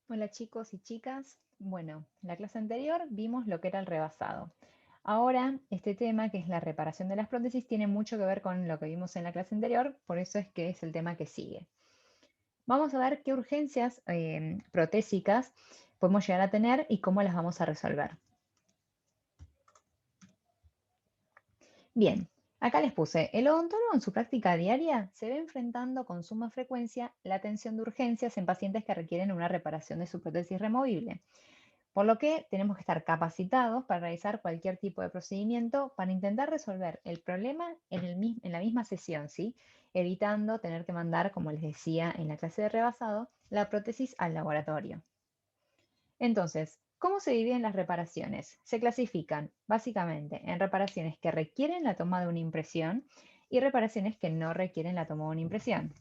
Hola chicos y chicas. Bueno, en la clase anterior vimos lo que era el rebasado. Ahora, este tema, que es la reparación de las prótesis, tiene mucho que ver con lo que vimos en la clase anterior, por eso es que es el tema que sigue. Vamos a ver qué urgencias protésicas podemos llegar a tener y cómo las vamos a resolver. Bien, acá les puse, el odontólogo en su práctica diaria se ve enfrentando con suma frecuencia la atención de urgencias en pacientes que requieren una reparación de su prótesis removible. Por lo que tenemos que estar capacitados para realizar cualquier tipo de procedimiento para intentar resolver el problema en la misma sesión, ¿sí? Evitando tener que mandar, como les decía en la clase de rebasado, la prótesis al laboratorio. Entonces, ¿cómo se dividen las reparaciones? Se clasifican básicamente en reparaciones que requieren la toma de una impresión y reparaciones que no requieren la toma de una impresión.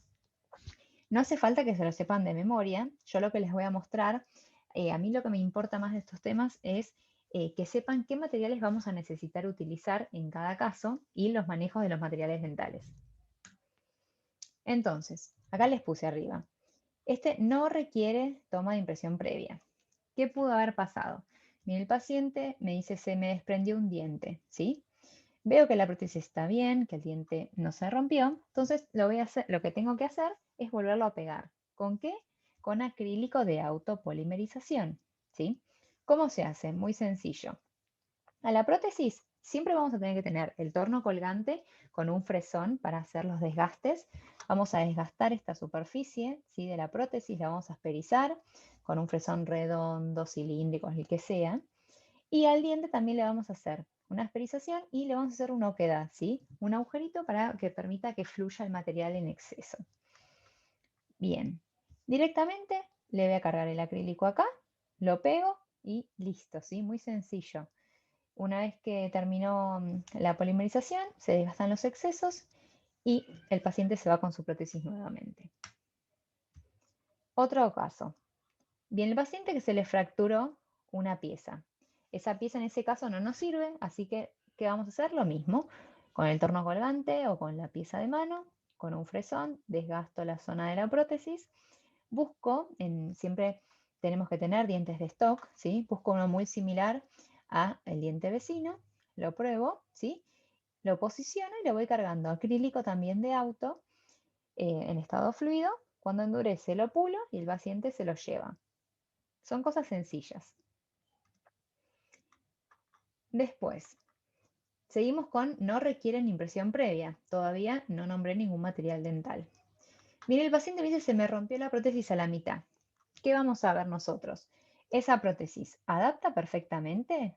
No hace falta que se lo sepan de memoria. Yo lo que les voy a mostrar, a mí lo que me importa más de estos temas es que sepan qué materiales vamos a necesitar utilizar en cada caso y los manejos de los materiales dentales. Entonces, acá les puse arriba. Este no requiere toma de impresión previa. ¿Qué pudo haber pasado? Mira, el paciente me dice se me desprendió un diente, ¿sí? Veo que la prótesis está bien, que el diente no se rompió, entonces lo que tengo que hacer es volverlo a pegar. ¿Con qué? Con acrílico de autopolimerización, ¿sí? ¿Cómo se hace? Muy sencillo. A la prótesis siempre vamos a tener que tener el torno colgante con un fresón para hacer los desgastes. Vamos a desgastar esta superficie, ¿sí? De la prótesis, la vamos a asperizar con un fresón redondo, cilíndrico, el que sea. Y al diente también le vamos a hacer una asperización y le vamos a hacer una oquedad, ¿sí? Un agujerito para que permita que fluya el material en exceso. Bien, directamente le voy a cargar el acrílico acá, lo pego y listo, ¿sí? Muy sencillo. Una vez que terminó la polimerización, se desgastan los excesos y el paciente se va con su prótesis nuevamente. Otro caso. Bien, el paciente que se le fracturó una pieza. Esa pieza en ese caso no nos sirve, así que, ¿qué vamos a hacer? Lo mismo, con el torno colgante o con la pieza de mano, con un fresón, desgasto la zona de la prótesis, siempre tenemos que tener dientes de stock, ¿sí? Busco uno muy similar a el diente vecino, lo pruebo, ¿sí? Lo posiciono y le voy cargando acrílico también de auto en estado fluido. Cuando endurece lo pulo y el paciente se lo lleva. Son cosas sencillas. Después, seguimos con no requieren impresión previa. Todavía no nombré ningún material dental. Mire, el paciente me dice se me rompió la prótesis a la mitad. ¿Qué vamos a ver nosotros? ¿Esa prótesis adapta perfectamente?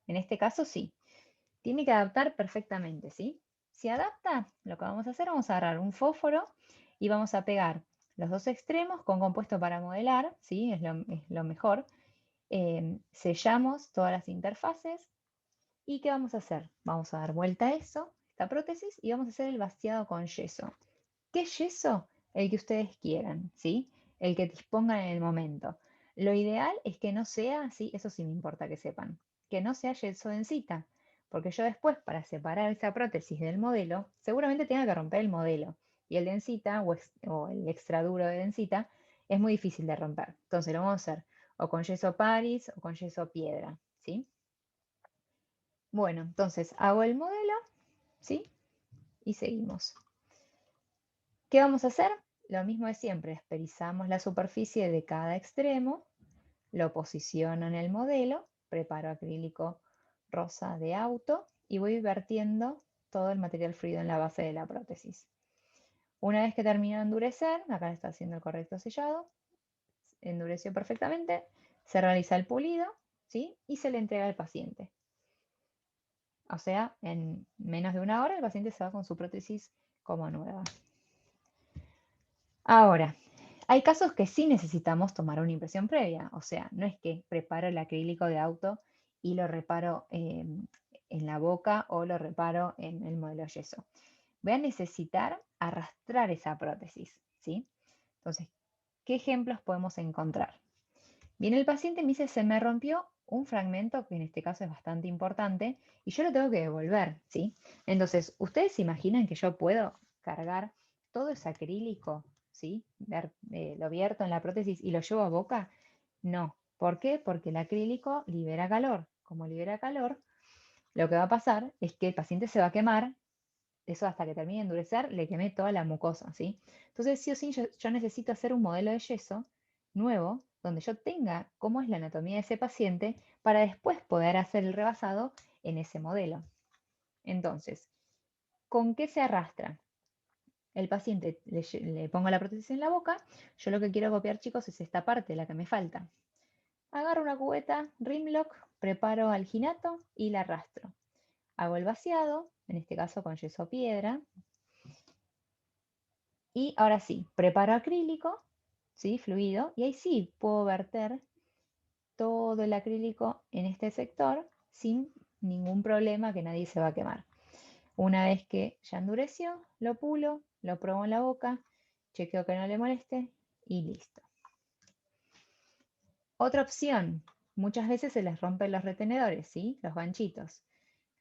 En este caso sí. Tiene que adaptar perfectamente, ¿sí? Si adapta, lo que vamos a hacer, vamos a agarrar un fósforo y vamos a pegar los dos extremos con compuesto para modelar, ¿sí? Es lo mejor. Sellamos todas las interfaces. ¿Y qué vamos a hacer? Vamos a dar vuelta a eso, esta prótesis, y vamos a hacer el vaciado con yeso. ¿Qué yeso? El que ustedes quieran, ¿sí? El que dispongan en el momento. Lo ideal es que no sea, sí, eso sí me importa que sepan, que no sea yeso densita, porque yo después, para separar esa prótesis del modelo, seguramente tenga que romper el modelo. Y el densita o el extra duro de densita es muy difícil de romper. Entonces lo vamos a hacer o con yeso Paris o con yeso piedra, ¿sí? Bueno, entonces hago el modelo, ¿sí? Y seguimos. ¿Qué vamos a hacer? Lo mismo de siempre, asperizamos la superficie de cada extremo, lo posiciono en el modelo, preparo acrílico rosa de auto y voy vertiendo todo el material fluido en la base de la prótesis. Una vez que termino de endurecer, acá está haciendo el correcto sellado, endureció perfectamente, se realiza el pulido, ¿sí? Y se le entrega al paciente. O sea, en menos de una hora el paciente se va con su prótesis como nueva. Ahora, hay casos que sí necesitamos tomar una impresión previa. O sea, no es que preparo el acrílico de auto y lo reparo en la boca o lo reparo en el modelo yeso. Voy a necesitar arrastrar esa prótesis, ¿sí? Entonces, ¿qué ejemplos podemos encontrar? Viene el paciente y me dice, se me rompió un fragmento, que en este caso es bastante importante, y yo lo tengo que devolver, ¿sí? Entonces, ¿ustedes se imaginan que yo puedo cargar todo ese acrílico, ¿sí? Lo vierto en la prótesis y lo llevo a boca? No. ¿Por qué? Porque el acrílico libera calor. Como libera calor, lo que va a pasar es que el paciente se va a quemar, eso hasta que termine de endurecer, le quemé toda la mucosa, ¿sí? Entonces, sí o sí, yo necesito hacer un modelo de yeso nuevo, donde yo tenga cómo es la anatomía de ese paciente, para después poder hacer el rebasado en ese modelo. Entonces, ¿con qué se arrastra? El paciente le pongo la prótesis en la boca, yo lo que quiero copiar, chicos, es esta parte, la que me falta. Agarro una cubeta, Rimlock, preparo alginato y la arrastro. Hago el vaciado, en este caso con yeso piedra. Y ahora sí, preparo acrílico, ¿sí? Fluido, y ahí sí puedo verter todo el acrílico en este sector sin ningún problema, que nadie se va a quemar. Una vez que ya endureció, lo pulo, lo pruebo en la boca, chequeo que no le moleste y listo. Otra opción, muchas veces se les rompen los retenedores, ¿sí? Los ganchitos.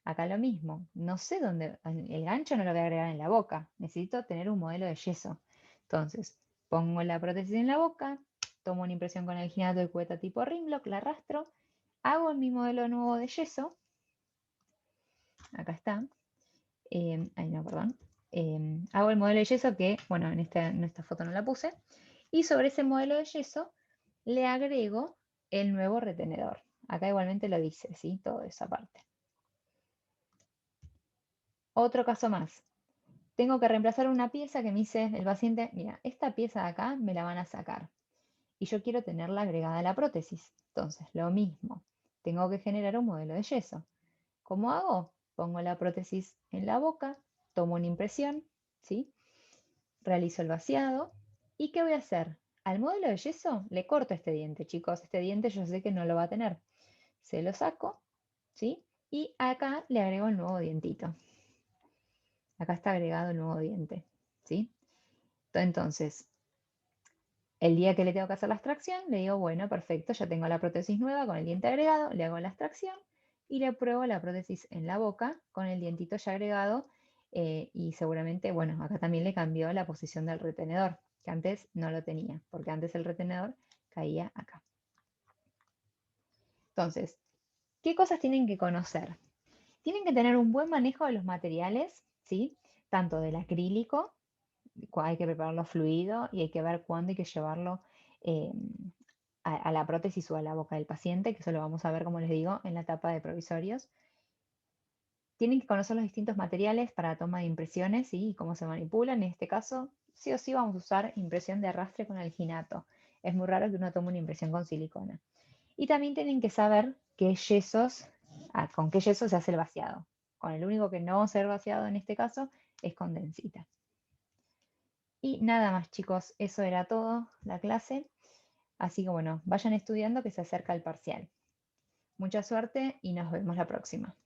Acá lo mismo, no sé dónde, el gancho no lo voy a agregar en la boca, necesito tener un modelo de yeso. Entonces, pongo la prótesis en la boca, tomo una impresión con el alginato de cubeta tipo Rimlock, la arrastro, hago mi modelo nuevo de yeso, acá está, ay no, perdón, hago el modelo de yeso que, bueno, en esta foto no la puse, y sobre ese modelo de yeso le agrego el nuevo retenedor. Acá igualmente lo dice, ¿sí? Todo esa parte. Otro caso más. Tengo que reemplazar una pieza que me dice el paciente, mira, esta pieza de acá me la van a sacar y yo quiero tenerla agregada a la prótesis. Entonces, lo mismo, tengo que generar un modelo de yeso. ¿Cómo hago? Pongo la prótesis en la boca, tomo una impresión, ¿sí? Realizo el vaciado. ¿Y qué voy a hacer? Al modelo de yeso le corto este diente, chicos. Este diente yo sé que no lo va a tener. Se lo saco, ¿sí? Y acá le agrego el nuevo dientito. Acá está agregado el nuevo diente, ¿sí? Entonces, el día que le tengo que hacer la extracción, le digo, bueno, perfecto, ya tengo la prótesis nueva con el diente agregado, le hago la extracción y le pruebo la prótesis en la boca con el dientito ya agregado y seguramente, bueno, acá también le cambió la posición del retenedor, que antes no lo tenía, porque antes el retenedor caía acá. Entonces, ¿qué cosas tienen que conocer? Tienen que tener un buen manejo de los materiales, ¿sí? Tanto del acrílico, hay que prepararlo fluido y hay que ver cuándo hay que llevarlo eh, a la prótesis o a la boca del paciente, que eso lo vamos a ver, como les digo, en la etapa de provisorios. Tienen que conocer los distintos materiales para toma de impresiones, ¿sí? Y cómo se manipulan. En este caso, sí o sí vamos a usar impresión de arrastre con alginato. Es muy raro que uno tome una impresión con silicona. Y también tienen que saber qué yesos, con qué yeso se hace el vaciado. Con el único que no va a ser vaciado en este caso es con densita. Y nada más, chicos, eso era todo la clase. Así que bueno, vayan estudiando que se acerca el parcial. Mucha suerte y nos vemos la próxima.